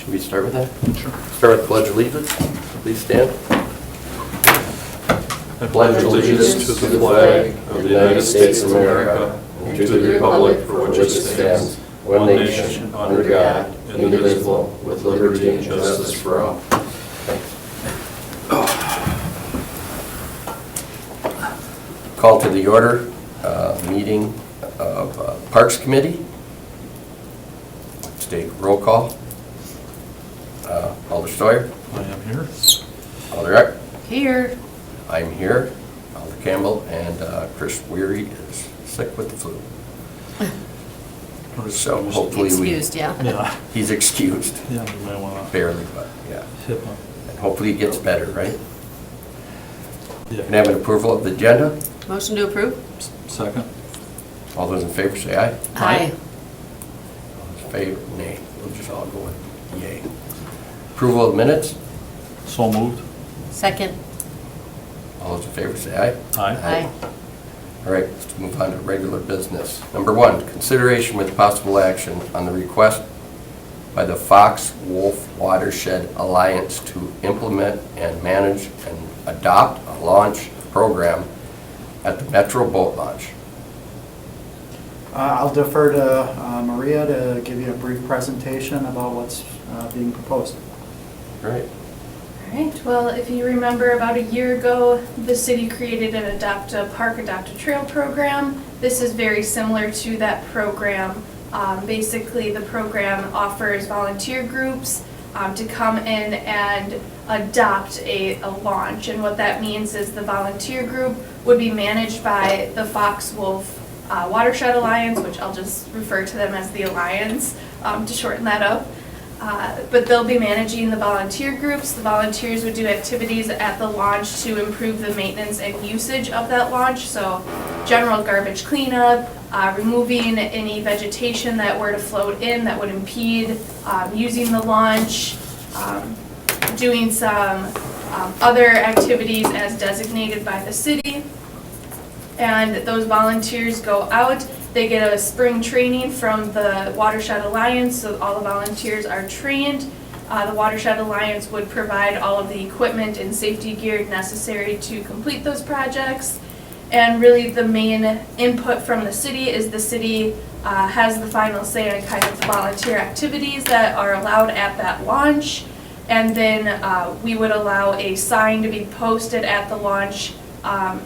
Should we start with that? Sure. Start with Pledge Allegiance. Please stand. I pledge allegiance to the flag of the United States of America and to the republic for which it stands, one nation, under God, indivisible, with liberty and justice for all. Call to the order, meeting of Parks Committee. Let's take roll call. Alder Steuer. I am here. Alder Eck. Here. I'm here. Alder Campbell. And Chris Weary is sick with the flu. So hopefully Excused, yeah. Yeah, he's excused. yeah, you may want to Barely, but yeah. hit one. And hopefully he gets better, right? Yeah. Can I have an approval of the agenda? Motion to approve? Second. All those in favor say aye. Aye. All those in favor, nay. We'll just all go with yay. Approval of minutes? So moved. Second? All those in favor say aye. Aye. All right, let's move on to regular business. Number 1, consideration with possible action on the request by the Fox Wolf Watershed Alliance to implement and manage and adopt a launch program at the Metro Boat Launch. I'll defer to Maria to give you a brief presentation about what's being proposed. All right. All right, well, if you remember about a year ago, the city created an Adopt a Park, Adopt a Trail program. This is very similar to that program. Basically, the program offers volunteer groups to come in and adopt a launch. And what that means is the volunteer group would be managed by the Fox Wolf Watershed Alliance, which I'll just refer to them as the Alliance to shorten that up. But they'll be managing the volunteer groups. The volunteers would do activities at the launch to improve the maintenance and usage of that launch. So general garbage cleanup, removing any vegetation that were to float in that would impede using the launch, doing some other activities as designated by the city. And those volunteers go out. They get a spring training from the Watershed Alliance, so all the volunteers are trained. The Watershed Alliance would provide all of the equipment and safety gear necessary to complete those projects. And really the main input from the city is the city has the final say on kind of the volunteer activities that are allowed at that launch. And then we would allow a sign to be posted at the launch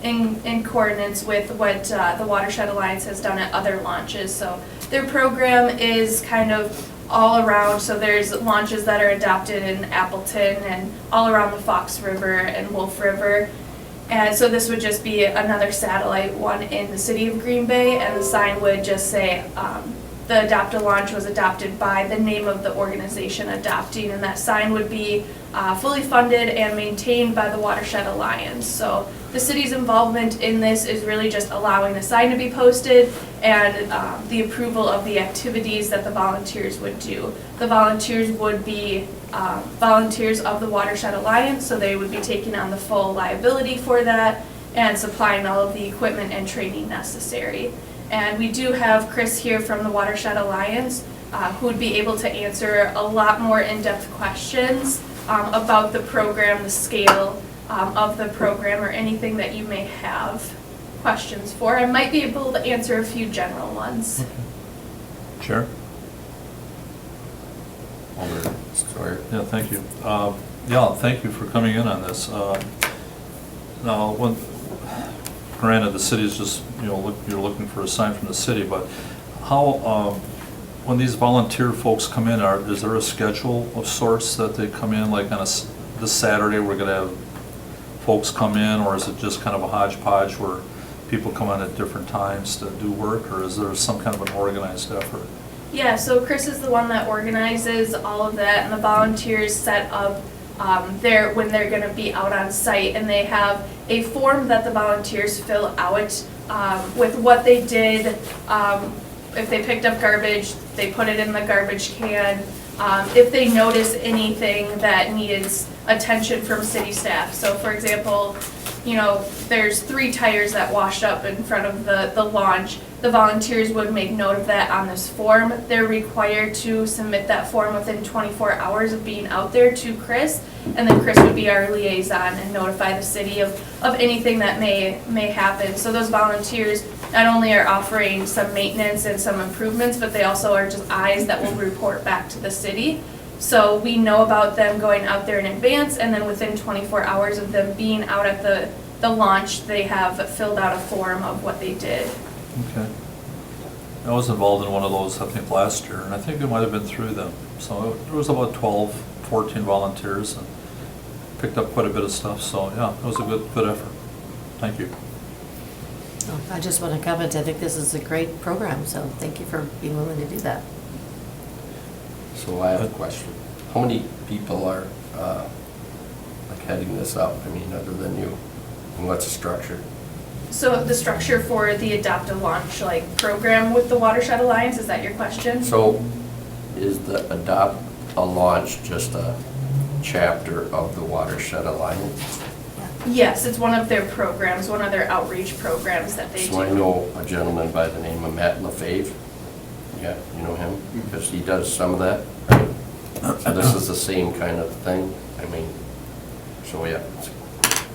in coordinates with what the Watershed Alliance has done at other launches. So their program is kind of all around, so there's launches that are adopted in Appleton and all around the Fox River and Wolf River. And so this would just be another satellite one in the city of Green Bay, and the sign would just say the Adopt a Launch was adopted by the name of the organization adopting, and that sign would be fully funded and maintained by the Watershed Alliance. So the city's involvement in this is really just allowing the sign to be posted and the approval of the activities that the volunteers would do. The volunteers would be volunteers of the Watershed Alliance, so they would be taking on the full liability for that and supplying all of the equipment and training necessary. And we do have Chris here from the Watershed Alliance who would be able to answer a lot more in-depth questions about the program, the scale of the program, or anything that you may have questions for. I might be able to answer a few general ones. Sure. Alder Steuer. Yeah, thank you. Yeah, thank you for coming in on this. Now, granted, the city's just, you're looking for a sign from the city, but how, when these volunteer folks come in, is there a schedule of sorts that they come in, like on this Saturday, we're gonna have folks come in, or is it just kind of a hodgepodge where people come in at different times to do work, or is there some kind of an organized effort? Yeah, so Chris is the one that organizes all of that, and the volunteers set up when they're going to be out on site, and they have a form that the volunteers fill out with what they did. If they picked up garbage, they put it in the garbage can. If they notice anything that needs attention from city staff. So for example, you know, there's 3 tires that washed up in front of the launch. The volunteers would make note of that on this form. They're required to submit that form within 24 hours of being out there to Chris, and then Chris would be our liaison and notify the city of anything that may happen. So those volunteers not only are offering some maintenance and some improvements, but they also are just eyes that will report back to the city. So we know about them going out there in advance, and then within 24 hours of them being out at the launch, they have filled out a form of what they did. Okay. I was involved in one of those, I think, last year, and I think it might have been through them. So there was about 12, 14 volunteers, and picked up quite a bit of stuff, so yeah, it was a good effort. Thank you. Oh, I just want to comment, I think this is a great program, so thank you for being willing to do that. So I have a question. How many people are like heading this up? I mean, other than you? And what's the structure? So the structure for the Adopt a Launch program with the Watershed Alliance, is that your question? So is the Adopt a Launch just a chapter of the Watershed Alliance? Yes, it's one of their programs, one of their outreach programs that they do. So I know a gentleman by the name of Matt LaFave. Yeah, you know him? Because he does some of that, right? So this is the same kind of thing? I mean, so yeah,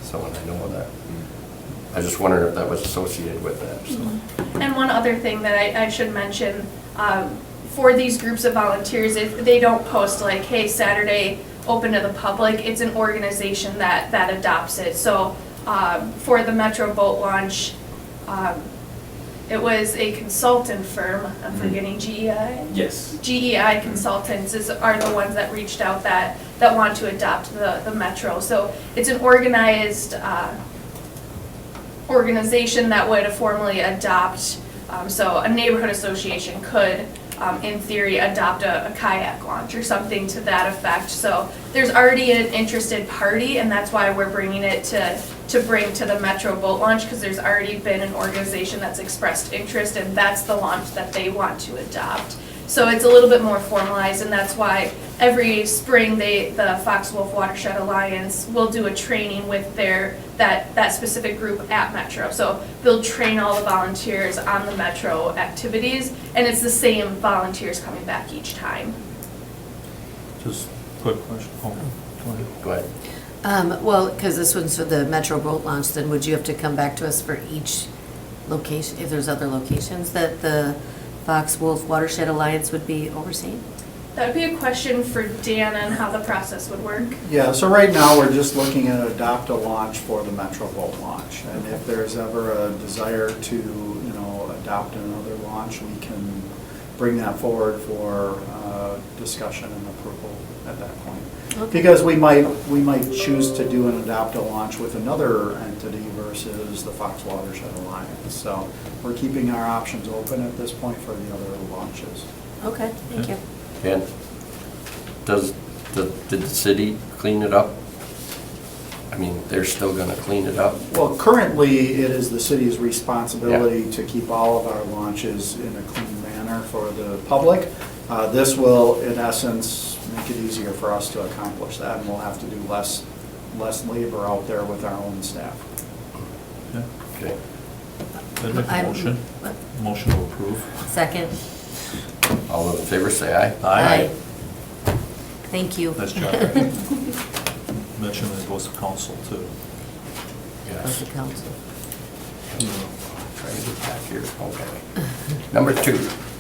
someone I know of that. I just wondered if that was associated with that, so. And one other thing that I should mention, for these groups of volunteers, they don't post like, hey, Saturday, open to the public. It's an organization that adopts it. So for the Metro boat launch, it was a consultant firm, I'm forgetting GEI? Yes. GEI consultants are the ones that reached out that want to adopt the Metro. So it's an organized organization that would formally adopt, so a neighborhood association could, in theory, adopt a kayak launch or something to that effect. So there's already an interested party, and that's why we're bringing it to bring to the Metro boat launch, because there's already been an organization that's expressed interest, and that's the launch that they want to adopt. So it's a little bit more formalized, and that's why every spring the Fox Wolf Watershed Alliance will do a training with that specific group at Metro. So they'll train all the volunteers on the Metro activities, and it's the same volunteers coming back each time. Just quick question. Oh, go ahead. Go ahead. Well, because this one's for the Metro boat launch, then would you have to come back to us for each location, if there's other locations that the Fox Wolf Watershed Alliance would be overseeing? That would be a question for Dan on how the process would work. Yeah, so right now, we're just looking at Adopt a Launch for the Metro boat launch. And if there's ever a desire to, you know, adopt another launch, we can bring that forward for discussion and approval at that point. Okay. Because we might choose to do an Adopt a Launch with another entity versus the Fox Watershed Alliance. So we're keeping our options open at this point for the other launches. Okay, thank you. And did the city clean it up? I mean, they're still gonna clean it up? Well, currently, it is the city's responsibility to keep all of our launches in a clean manner for the public. This will, in essence, make it easier for us to accomplish that, and we'll have to do less labor out there with our own staff. Yeah. Okay. I'd make a I'm- motion. Motion to approve. Second. All those in favor say aye. Aye. Thank you. Nice job. Mention that it goes to council too. Of the Yes. council. Trying to get back here, okay. Number 2,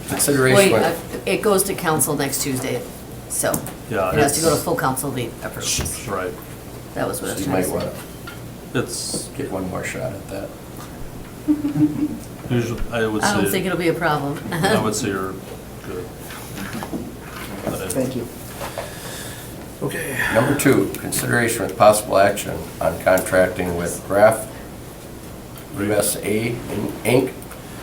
consideration Wait, with, it goes to council next Tuesday, so Yeah, it has to go to it's- full council to be approved. Right. That was what I so was you trying might to wanna say. It's get one more shot at that. usually, I would say. I don't think it'll be a problem. I would say you're good. Thank you. Okay. Number 2, consideration with possible action on contracting with Graph USA Inc.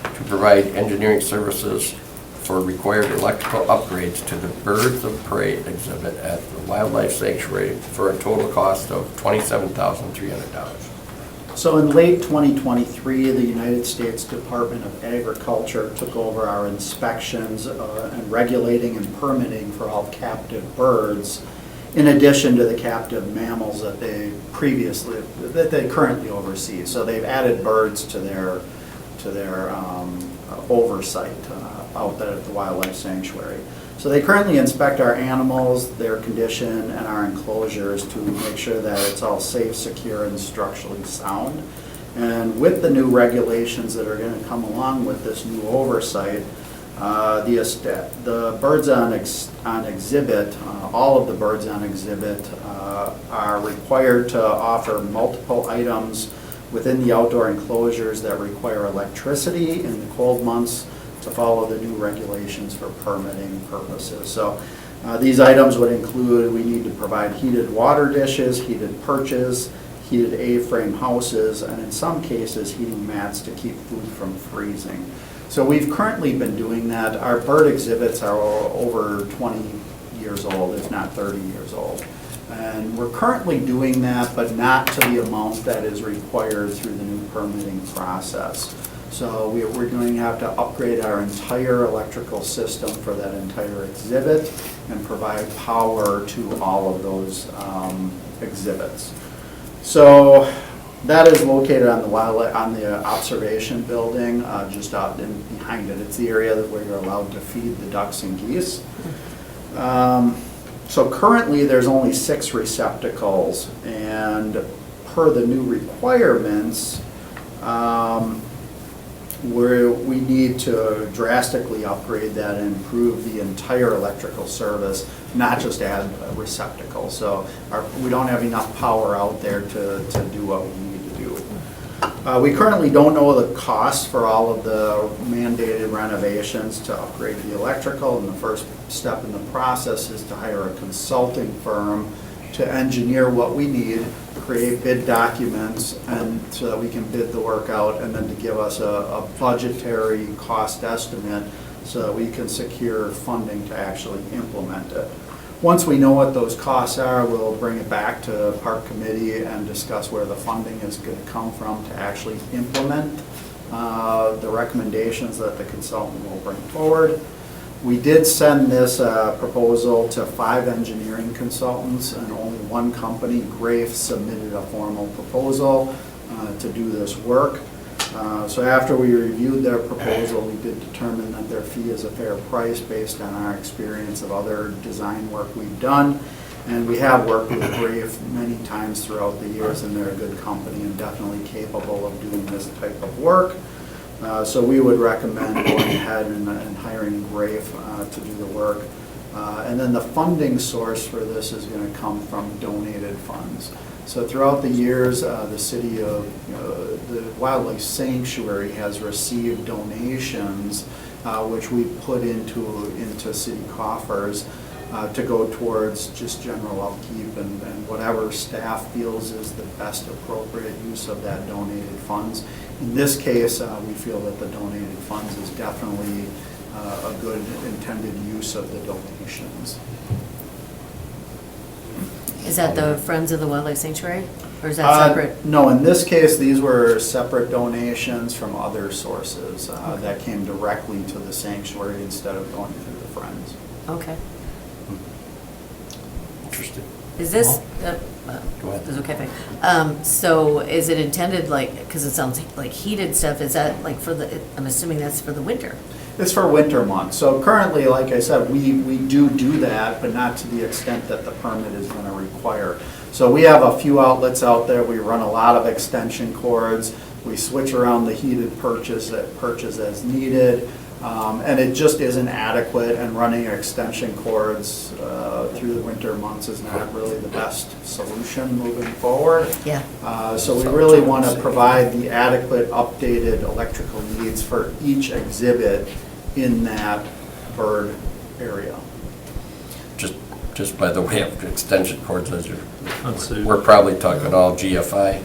to provide engineering services for required electrical upgrades to the Birds of Prey exhibit at the Wildlife Sanctuary for a total cost of $27,300. So in late 2023, the United States Department of Agriculture took over our inspections and regulating and permitting for all captive birds. in addition to the captive mammals that they currently oversee. So they've added birds to their oversight out there at the wildlife sanctuary. So they currently inspect our animals, their condition, and our enclosures to make sure that it's all safe, secure, and structurally sound. And with the new regulations that are going to come along with this new oversight, the birds on exhibit, all of the birds on exhibit are required to offer multiple items within the outdoor enclosures that require electricity in the cold months to follow the new regulations for permitting purposes. So these items would include, we need to provide heated water dishes, heated perches, heated A-frame houses, and in some cases, heating mats to keep food from freezing. So we've currently been doing that. Our bird exhibits are over 20 years old, if not 30 years old. And we're currently doing that, but not to the amount that is required through the new permitting process. So we're going to have to upgrade our entire electrical system for that entire exhibit and provide power to all of those exhibits. So that is located on the observation building, just out behind it. It's the area where you're allowed to feed the ducks and geese. So currently, there's only 6 receptacles, and per the new requirements, we need to drastically upgrade that and improve the entire electrical service, not just add a receptacle. So we don't have enough power out there to do what we need to do. We currently don't know the cost for all of the mandated renovations to upgrade the electrical, and the first step in the process is to hire a consulting firm to engineer what we need, create bid documents, and so that we can bid the work out, and then to give us a budgetary cost estimate so that we can secure funding to actually implement it. Once we know what those costs are, we'll bring it back to Park Committee and discuss where the funding is going to come from to actually implement the recommendations that the consultant will bring forward. We did send this proposal to 5 engineering consultants, and only one company, Grafe, submitted a formal proposal to do this work. So after we reviewed their proposal, we did determine that their fee is a fair price based on our experience of other design work we've done. And we have worked with Grafe many times throughout the years, and they're a good company and definitely capable of doing this type of work. So we would recommend going ahead and hiring Grafe to do the work. And then the funding source for this is going to come from donated funds. So throughout the years, the city of, the Wildlife Sanctuary has received donations, which we put into city coffers to go towards just general upkeep and whatever staff feels is the best appropriate use of that donated funds. In this case, we feel that the donated funds is definitely a good intended use of the donations. Is that the Friends of the Wildlife Sanctuary, or is that separate? No, in this case, these were separate donations from other sources that came directly to the sanctuary instead of going through the Friends. Okay. Interesting. Is this, Go ahead. is okay, fine. So is it intended because it sounds like heated stuff, is that like I'm assuming that's for the winter? It's for winter months. So currently, like I said, we do that, but not to the extent that the permit is going to require. So we have a few outlets out there. We run a lot of extension cords. We switch around the heated perches as needed. And it just isn't adequate, and running extension cords through the winter months is not really the best solution moving forward. Yeah. So we really want to provide the adequate updated electrical needs for each exhibit in that bird area. Just by the way of extension cords, Let's see. we're probably talking all GFI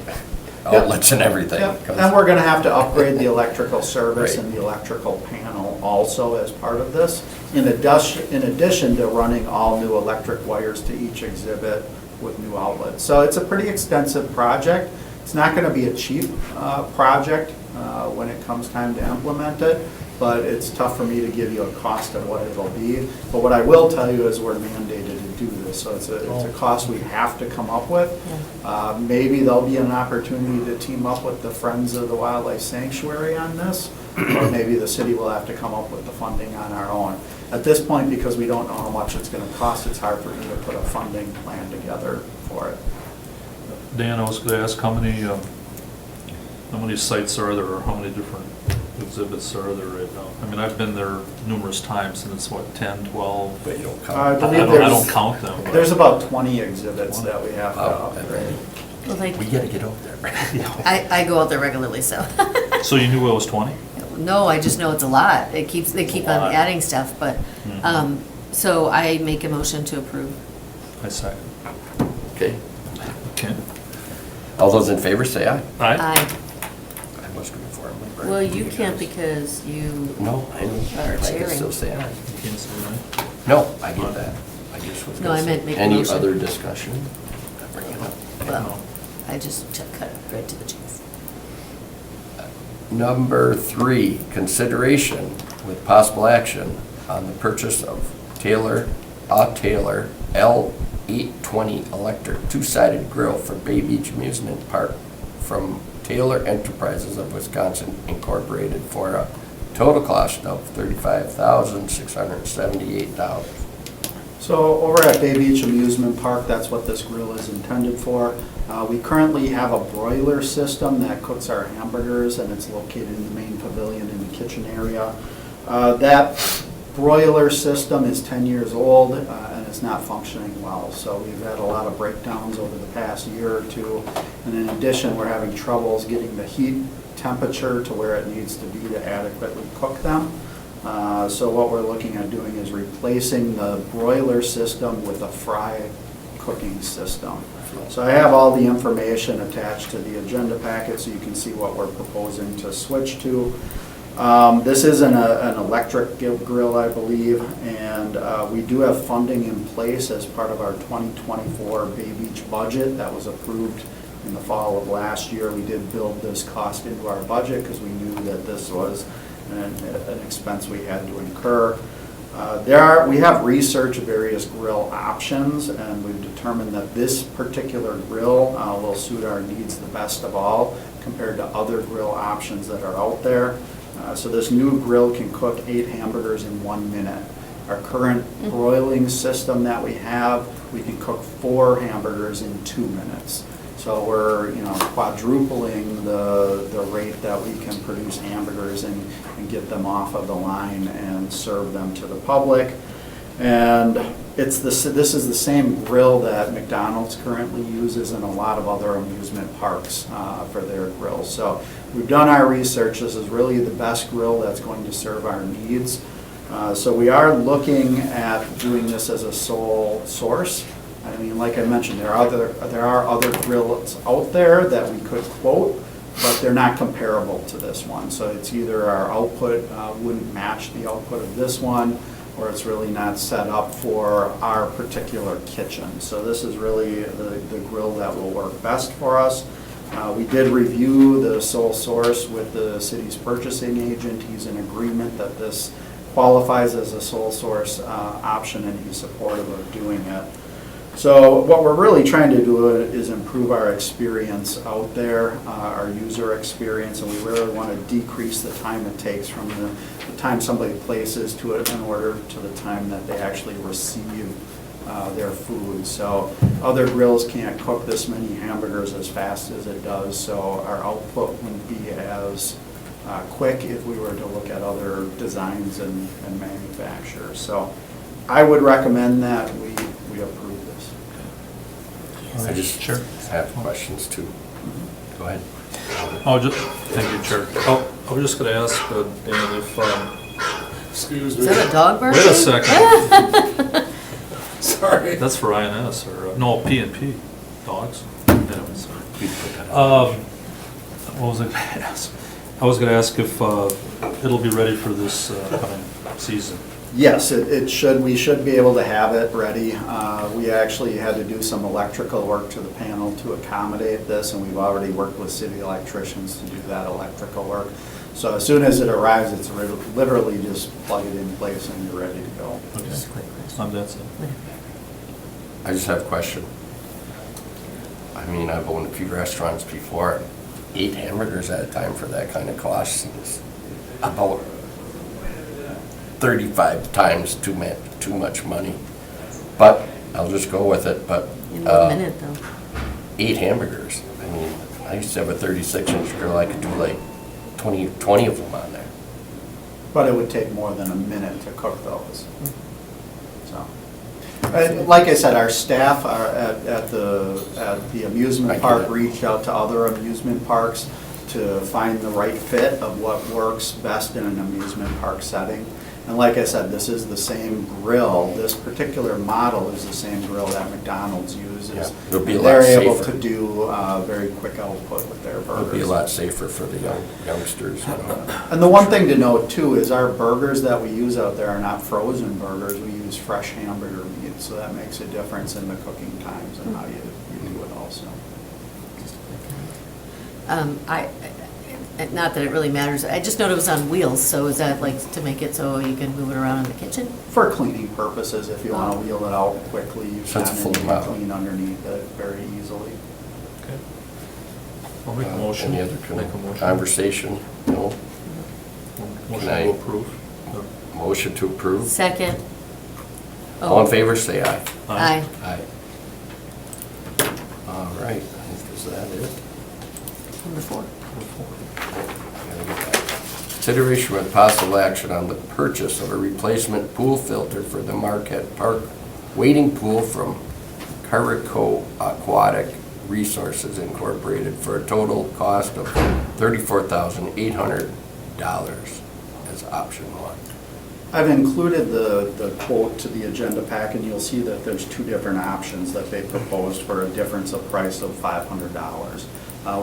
outlets and everything. Yep. 'cause- And we're going to have to upgrade the electrical service Right. and the electrical panel also as part of this, in addition to running all new electric wires to each exhibit with new outlets. So it's a pretty extensive project. It's not going to be a cheap project when it comes time to implement it, but it's tough for me to give you a cost of what it'll be. But what I will tell you is we're mandated to do this, so it's a cost we have to come up with. Maybe there'll be an opportunity to team up with the Friends of the Wildlife Sanctuary on this, or maybe the city will have to come up with the funding on our own. At this point, because we don't know how much it's gonna cost, it's hard for me to put a funding plan together for it. Dan, I was going to ask, how many sites are there, or how many different exhibits are there right now? I mean, I've been there numerous times, and it's what, 10, 12? But you don't I count. believe I don't count them. but- There's about 20 exhibits that we have to Wow. upgrade. Well, like, We gotta get over there. I go out there regularly, so. So you knew it was 20? No, I just know it's a lot. They keep on lot. adding stuff, but, Mhm. so I make a motion to approve. I second. Okay, Okay. all those in favor say aye. Aye. Aye. I must be for it. Well, you can't because you, No, I know, Or I can chairing. still say aye. You can't say aye. No, I get that. I just was No, gonna I say, meant make a any motion. other discussion? Bring it up. well, I just cut it right to the chase. Number 3, consideration with possible action on the purchase of Taylor L820 electric two-sided grill for Bay Beach Amusement Park from Taylor Enterprises of Wisconsin Incorporated for a total cost of $35,678. So over at Bay Beach Amusement Park, that's what this grill is intended for. We currently have a broiler system that cooks our hamburgers, and it's located in the main pavilion in the kitchen area. That broiler system is 10 years old, and it's not functioning well. So we've had a lot of breakdowns over the past year or two. And in addition, we're having troubles getting the heat temperature to where it needs to be to adequately cook them. So what we're looking at doing is replacing the broiler system with a fry cooking system. So I have all the information attached to the agenda packet so you can see what we're proposing to switch to. This is an electric grill, I believe, and we do have funding in place as part of our 2024 Bay Beach budget that was approved in the fall of last year. We did build this cost into our budget because we knew that this was an expense we had to incur. We have researched various grill options, and we've determined that this particular grill will suit our needs the best of all compared to other grill options that are out there. So this new grill can cook 8 hamburgers in 1 minute. Our current broiling system that we have, we can cook 4 hamburgers in 2 minutes. So we're, quadrupling the rate that we can produce hamburgers and get them off of the line and serve them to the public. And this is the same grill that McDonald's currently uses and a lot of other amusement parks for their grills. So we've done our research. This is really the best grill that's going to serve our needs. So we are looking at doing this as a sole source. I mean, like I mentioned, there are other grills out there that we could quote, but they're not comparable to this one. So it's either our output wouldn't match the output of this one, or it's really not set up for our particular kitchen. So this is really the grill that will work best for us. We did review the sole source with the city's purchasing agent. He's in agreement that this qualifies as a sole source option, and he's supportive of doing it. So what we're really trying to do is improve our experience out there, our user experience, and we really want to decrease the time it takes from the time somebody places to it in order to the time that they actually receive their food. So other grills can't cook this many hamburgers as fast as it does, so our output wouldn't be as quick if we were to look at other designs and manufacturers. So I would recommend that we approve this. I just Sure. have questions too. Go ahead. Thank you, Chair. I was just going to ask, Dan, if, Excuse Is that a me. dog barking? wait a second, Sorry. that's for INS, or, no, P&P, dogs. Anyways. Please put that up. What was I going to ask? I was going to ask if it'll be ready for this coming season. Yes, it should. We should be able to have it ready. We actually had to do some electrical work to the panel to accommodate this, and we've already worked with city electricians to do that electrical work. So as soon as it arrives, it's literally just plug it in place and you're ready to go. Okay. Just a quick question. That's it. I just have a question. I mean, I've owned a few restaurants before. 8 hamburgers at a time for that kind of cost seems about 35 times too much money. But I'll just go with it, but. In 1 minute, though. 8 hamburgers. I mean, I used to have a 36-inch grill. I could do like 20 of them on there. But it would take more than a minute to cook those. So, like I said, our staff are at the I amusement get park it. reached out to other amusement parks to find the right fit of what works best in an amusement park setting. And like I said, this is the same grill, this particular model is the same grill that McDonald's uses. Yeah, it'll be a lot They're able safer. to do very quick output with their burgers. It'll be a lot safer for the youngsters, you know. And the one thing to note too is our burgers that we use out there are not frozen burgers, we use fresh hamburger meat, so that makes a difference in the cooking times and how you do it also. Not that it really matters, I just noticed it was on wheels, so is that like to make it so you can move it around in the kitchen? For cleaning purposes, if you want to wheel it out quickly, you So can, it's and full you can model. clean underneath it very easily. Okay. I'll make a motion. Any other Make a motion. conversation? No? Motion Can I- to approve. Motion to approve? Second. All in favor, say aye. Aye. Aye. All right, is that it? Number 4. Consideration with possible action on the purchase of a replacement pool filter for the Marquette Park wading pool from Carico Aquatic Resources Incorporated for a total cost of $34,800 as option 1. I've included the quote to the agenda pack, and you'll see that there's 2 different options that they proposed for a difference of price of $500.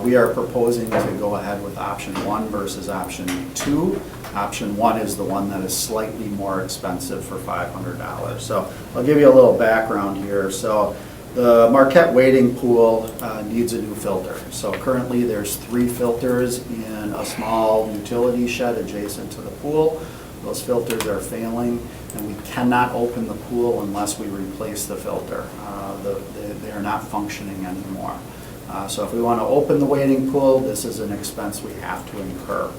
We are proposing to go ahead with option 1 versus option 2. Option 1 is the one that is slightly more expensive for $500. So I'll give you a little background here. So the Marquette wading pool needs a new filter. So currently there's 3 filters in a small utility shed adjacent to the pool. Those filters are failing, and we cannot open the pool unless we replace the filter. They are not functioning anymore. So if we want to open the wading pool, this is an expense we have to incur.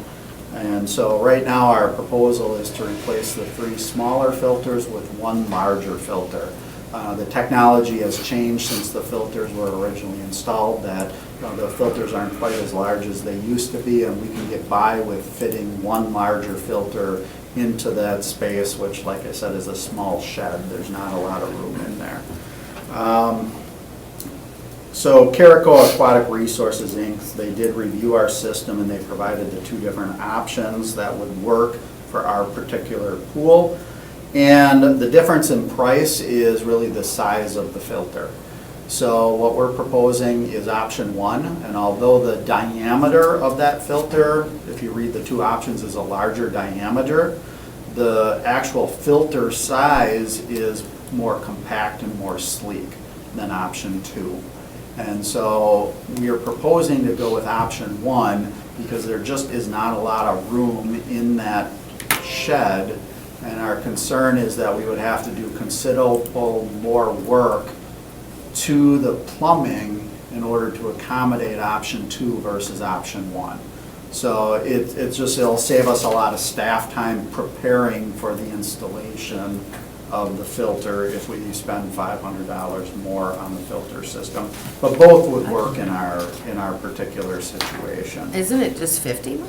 And so right now, our proposal is to replace the 3 smaller filters with 1 larger filter. The technology has changed since the filters were originally installed, that the filters aren't quite as large as they used to be, and we can get by with fitting 1 larger filter into that space, which, like I said, is a small shed. There's not a lot of room in there. So Carico Aquatic Resources, Inc., they did review our system, and they provided the 2 different options that would work for our particular pool. And the difference in price is really the size of the filter. So what we're proposing is option 1, and although the diameter of that filter, if you read the 2 options, is a larger diameter, the actual filter size is more compact and more sleek than option 2. And so we are proposing to go with option 1 because there just is not a lot of room in that shed, and our concern is that we would have to do considerable more work to the plumbing in order to accommodate option 2 versus option 1. So it'll save us a lot of staff time preparing for the installation of the filter if we spend $500 more on the filter system. But both would work in our particular situation. Isn't it just 50?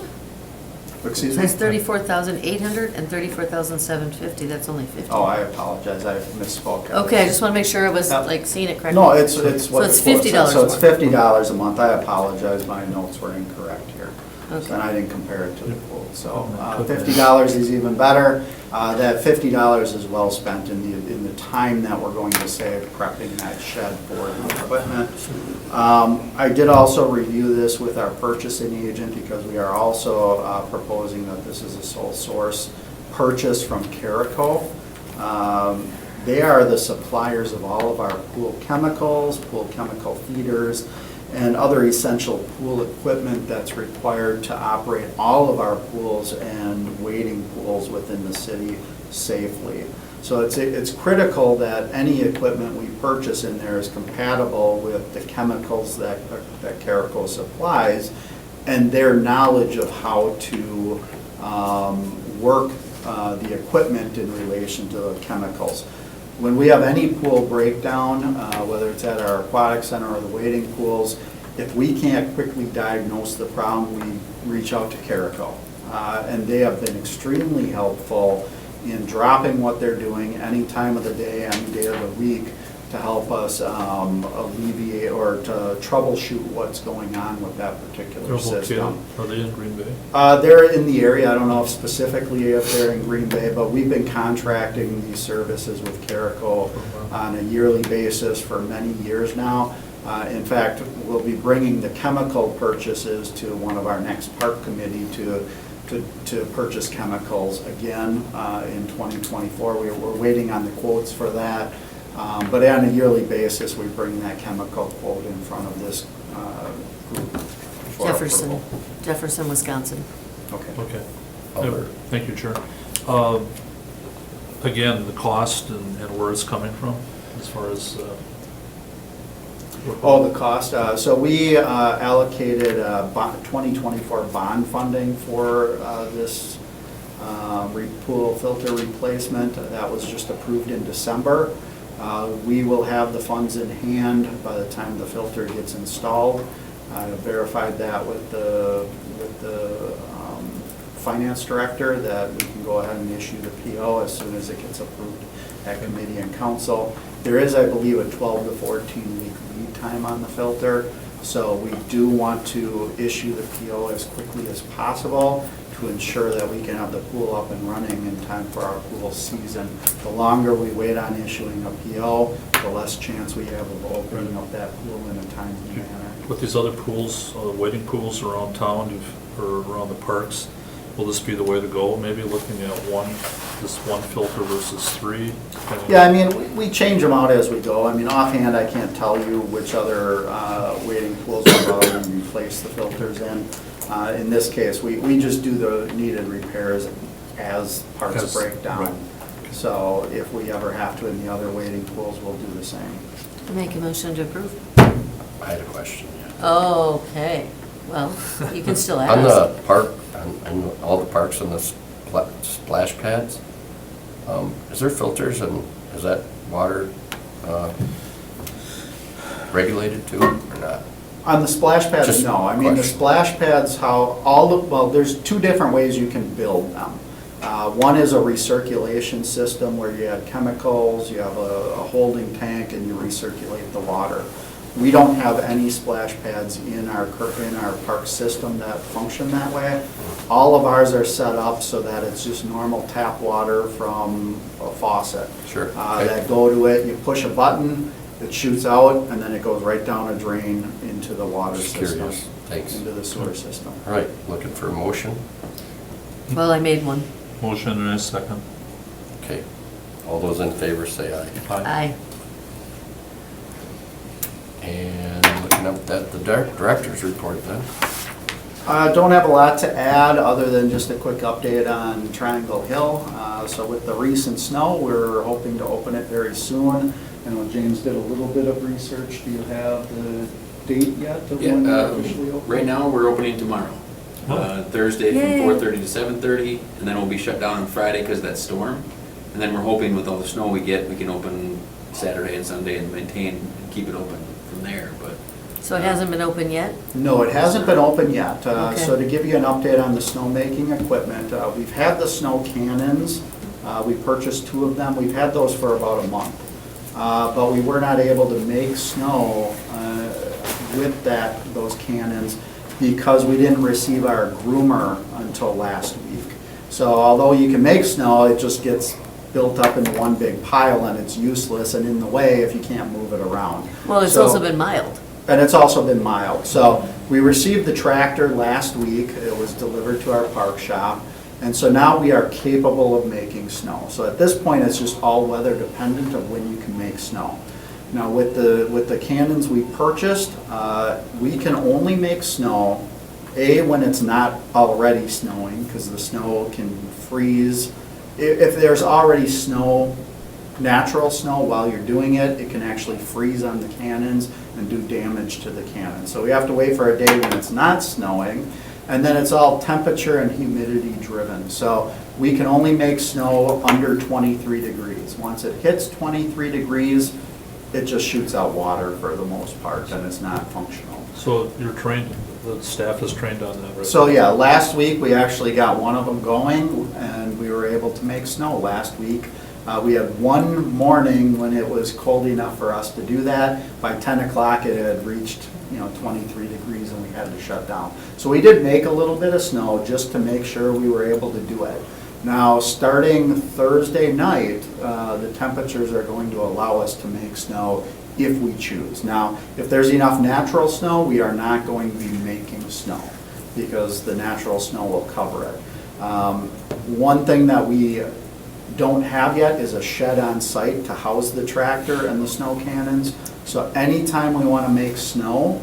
Excuse It me? says 34,800 and 34,750, that's only 50. Oh, I apologize, I misspoke. Okay, I just want to make sure I was Yep. like seeing it correctly. No, it's So what it's the quote says. $50 So it's more. $50 a month. I apologize, my notes were incorrect here. Okay. And I didn't compare it to the pool. So Yep. $50 is even better. That $50 is well spent in the time that we're going to save prepping that shed for the equipment. I did also review this with our purchasing agent because we are also proposing that this is a sole source purchase from Carico. They are the suppliers of all of our pool chemicals, pool chemical feeders, and other essential pool equipment that's required to operate all of our pools and wading pools within the city safely. So it's critical that any equipment we purchase in there is compatible with the chemicals that Caraco supplies and their knowledge of how to work the equipment in relation to the chemicals. When we have any pool breakdown, whether it's at our aquatic center or the wading pools, if we can't quickly diagnose the problem, we reach out to Caraco. And they have been extremely helpful in dropping what they're doing any time of the day, any day of the week, to help us alleviate or to troubleshoot what's going on with that particular system. Are they in Green Bay? They're in the area. I don't know if specifically if they're in Green Bay, but we've been contracting these services with Caraco on a yearly basis for many years now. In fact, we'll be bringing the chemical purchases to one of our next park committee to purchase chemicals again in 2024. We're waiting on the quotes for that. But on a yearly basis, we bring that chemical quote in front of this group for approval. Jefferson, Wisconsin. Okay. Okay. Other- Thank you, Chair. Again, the cost and where it's coming from, as far as... Oh, the cost. So we allocated 2024 bond funding for this pool filter replacement. That was just approved in December. We will have the funds in hand by the time the filter gets installed. I verified that with the finance director that we can go ahead and issue the PO as soon as it gets approved at committee and council. There is, I believe, a 12 to 14 week lead time on the filter, so we do want to issue the PO as quickly as possible to ensure that we can have the pool up and running in time for our pool season. The longer we wait on issuing a PO, the less chance we have of opening up that pool in a timely manner. With these other pools, wading pools around town, or around the parks, will this be the way to go? Maybe looking at this one filter versus three? Yeah, I mean, we change them out as we go. I mean, offhand, I can't tell you which other wading pools we've already replaced the filters in. In this case, we just do the needed repairs as parts break down. Right. So if we ever have to in the other wading pools, we'll do the same. Make a motion to approve. I had a question, yeah. Okay, well, you can still ask. On the park, on all the parks and the splash pads, is there filters and is that water regulated too or not? On the splash pads, Just no. I mean, the question. splash pads, well, there's two different ways you can build them. One is a recirculation system where you add chemicals, you have a holding tank, and you recirculate the water. We don't have any splash pads in our park system that function that way. All of ours are set up so that it's just normal tap water from a faucet. Sure. Okay. That go to it, you push a button, it shoots out, and then it goes right down a drain into the water Just system. curious. Thanks. Into the sewer system. All right, looking for a motion? Well, I made one. Motion and a second. Okay. All those in favor say aye. Aye. And looking up at the director's report then. Don't have a lot to add, other than just a quick update on Triangle Hill. So with the recent snow, we're hoping to open it very soon. I know James did a little bit of research. Do you have the date yet of when Yeah, we officially open? right now, we're opening tomorrow. Thursday Yay. from 4:30 to 7:30, and then we'll be shut down on Friday because of that storm. And then we're hoping with all the snow we get, we can open Saturday and Sunday and maintain and keep it open from there, but. So it hasn't been open yet? No, it hasn't been open yet. Okay. So to give you an update on the snowmaking equipment, we've had the snow cannons. We purchased 2 of them. We've had those for about a month. But we were not able to make snow with those cannons because we didn't receive our groomer until last week. So although you can make snow, it just gets built up into one big pile and it's useless and in the way if you can't move it around. Well, it's So- also been mild. And it's also been mild. So we received the tractor last week. It was delivered to our park shop. And so now we are capable of making snow. So at this point, it's just all weather dependent of when you can make snow. Now with the cannons we purchased, we can only make snow, when it's not already snowing, because the snow can freeze. If there's already snow natural snow while you're doing it, it can actually freeze on the cannons and do damage to the cannon. So we have to wait for a day when it's not snowing, and then it's all temperature and humidity driven. So we can only make snow under 23 degrees. Once it hits 23 degrees, it just shoots out water for the most part, and it's not functional. So you're trained, the staff is trained on that, right? So yeah, last week, we actually got one of them going, and we were able to make snow last week. We had one morning when it was cold enough for us to do that. By 10 o'clock, it had reached, 23 degrees, and we had to shut down. So we did make a little bit of snow just to make sure we were able to do it. Now, starting Thursday night, the temperatures are going to allow us to make snow if we choose. Now, if there's enough natural snow, we are not going to be making snow because the natural snow will cover it. One thing that we don't have yet is a shed on site to house the tractor and the snow cannons. So anytime we want to make snow,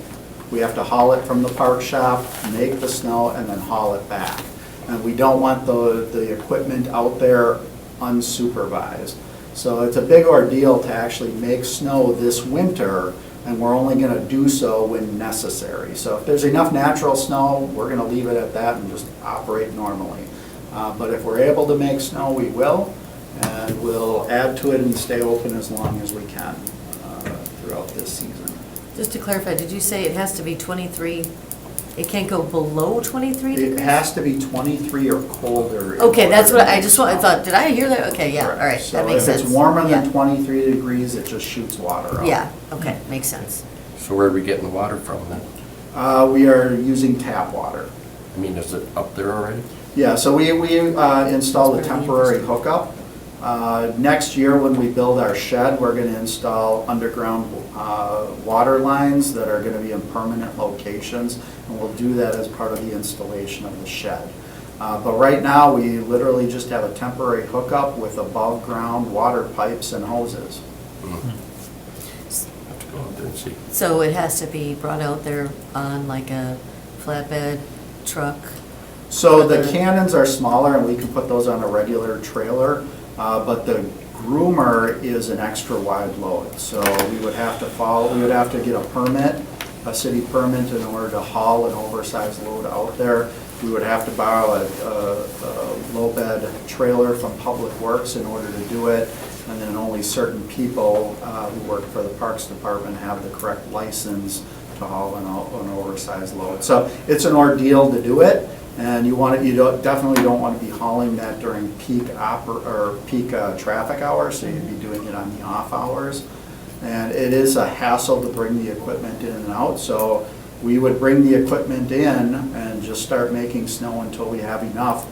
we have to haul it from the park shop, make the snow, and then haul it back. And we don't want the equipment out there unsupervised. So it's a big ordeal to actually make snow this winter, and we're only going to do so when necessary. So if there's enough natural snow, we're going to leave it at that and just operate normally. But if we're able to make snow, we will, and we'll add to it and stay open as long as we can throughout this season. Just to clarify, did you say it has to be 23, it can't go below 23 degrees? It has to be 23 or colder. in Okay, that's order what, to I make just want, I snow. thought, did I hear that? Okay, yeah, all right, So that makes sense. if it's warmer than Yeah. 23 degrees, it just shoots water out. Yeah, okay, makes sense. So where are we getting the water from then? We are using tap water. I mean, is it up there already? Yeah, so we installed a temporary hookup. Next year, when we build our shed, we're going to install underground water lines that are going to be in permanent locations, and we'll do that as part of the installation of the shed. But right now, we literally just have a temporary hookup with above-ground water pipes and hoses. Have to go out there and see. So it has to be brought out there on like a flatbed truck? So the cannons are smaller, and we can put those on a regular trailer, but the groomer is an extra wide load. So we would have to get a permit, a city permit, in order to haul an oversized load out there. We would have to borrow a low bed trailer from Public Works in order to do it, and then only certain people who work for the Parks Department have the correct license to haul an oversized load. So it's an ordeal to do it, and definitely don't want to be hauling that during peak traffic hours, so you'd be doing it on the off hours. And it is a hassle to bring the equipment in and out, so we would bring the equipment in and just start making snow until we have enough.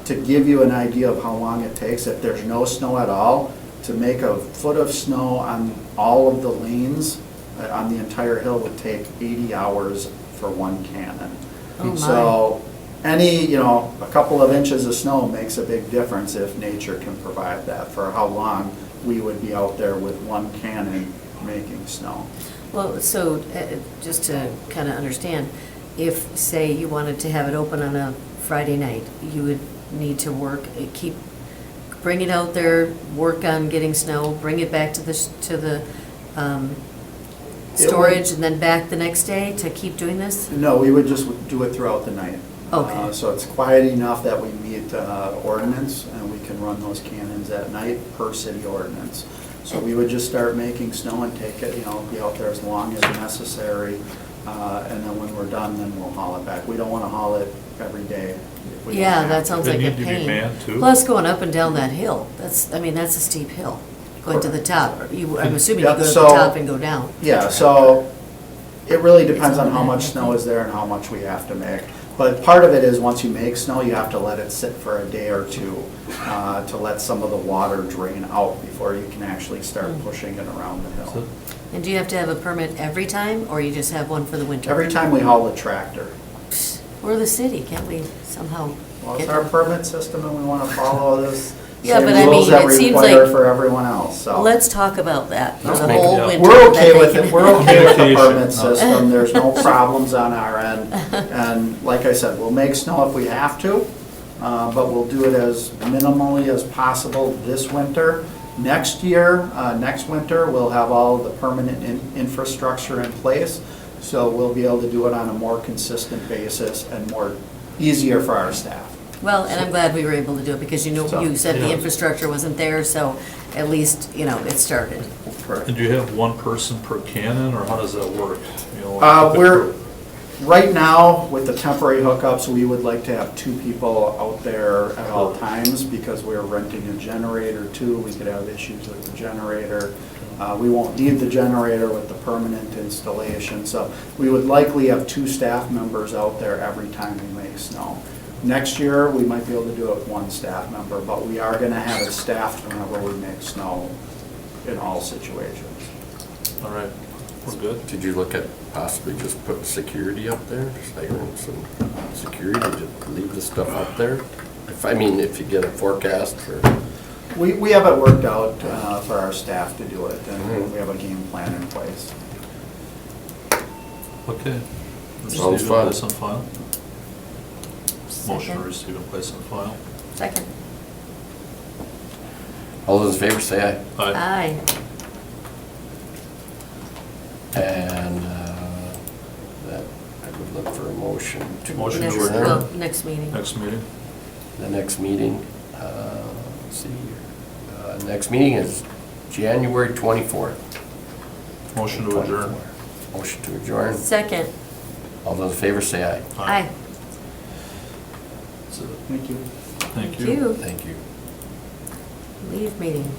To give you an idea of how long it takes, if there's no snow at all, to make a foot of snow on all of the lanes on the entire hill would take 80 hours for one cannon. Oh, my. So a couple of inches of snow makes a big difference if nature can provide that, for how long we would be out there with one cannon making snow. Well, so just to kind of understand, if, say, you wanted to have it open on a Friday night, you would need to bring it out there, work on getting snow, bring it back to the storage, and then back the next day to keep doing this? No, we would just do it throughout the night. Okay. So it's quiet enough that we meet ordinance, and we can run those cannons at night per city ordinance. So we would just start making snow and take it, be out there as long as necessary, and then when we're done, then we'll haul it back. We don't want to haul it every day. if we don't Yeah, have that to. sounds They like a need to be pain. manned, too? Plus going up and down that hill, that's a steep hill, going to the top. I'm assuming you Yeah, go to the so- top and go down. Yeah, so it really depends on how much snow is there and how much we have to make. But part of it is, once you make snow, you have to let it sit for a day or two to let some of the water drain out before you can actually start pushing it around the hill. And do you have to have a permit every time, or you just have one for the winter? Every time we haul the tractor. We're the city, can't we somehow Well, get it's our them? permit system, and we want to follow this Yeah, same but I rules mean, that it we seems require like- for everyone else, so. Let's talk about that for Let's the make it whole up. winter. We're that okay they with can- it, we're okay with the Communication. permit system, there's no problems on our end. And like I said, we'll make snow if we have to, but we'll do it as minimally as possible this winter. Next year, next winter, we'll have all the permanent infrastructure in place, so we'll be able to do it on a more consistent basis and more easier for our staff. Well, and I'm glad we were able to do it, because you said the Yeah. infrastructure wasn't there, so at least, it started. And do you have one person per cannon, or how does that work? You know, Right now, with the temporary hookups, we would like to have 2 people out there at all times, because we're renting a generator too. We could have issues with the generator. We won't need the generator with the permanent installation, so we would likely have 2 staff members out there every time we make snow. Next year, we might be able to do it with 1 staff member, but we are gonna have it staffed whenever we make snow in all situations. All right, we're good. Did you look at possibly just putting security up there, sirens and security, just leave the stuff up there? If you get a forecast for, We have it worked out for our staff to do it, and we have a game plan in place. Okay. Sounds Receive and fun. place on file. Motion to Second. receive and place on file. Second. all those in favor say aye. Aye. Aye. And that, I would look for a motion to Motion to Next, adjourn. well, next meeting. Next meeting? the next meeting. Let's see here. Next meeting is January 24th. Motion to adjourn. Motion to adjourn. Second. All those in favor say aye. Aye. That's it. Thank you. Thank you. Thank you. Leave meeting.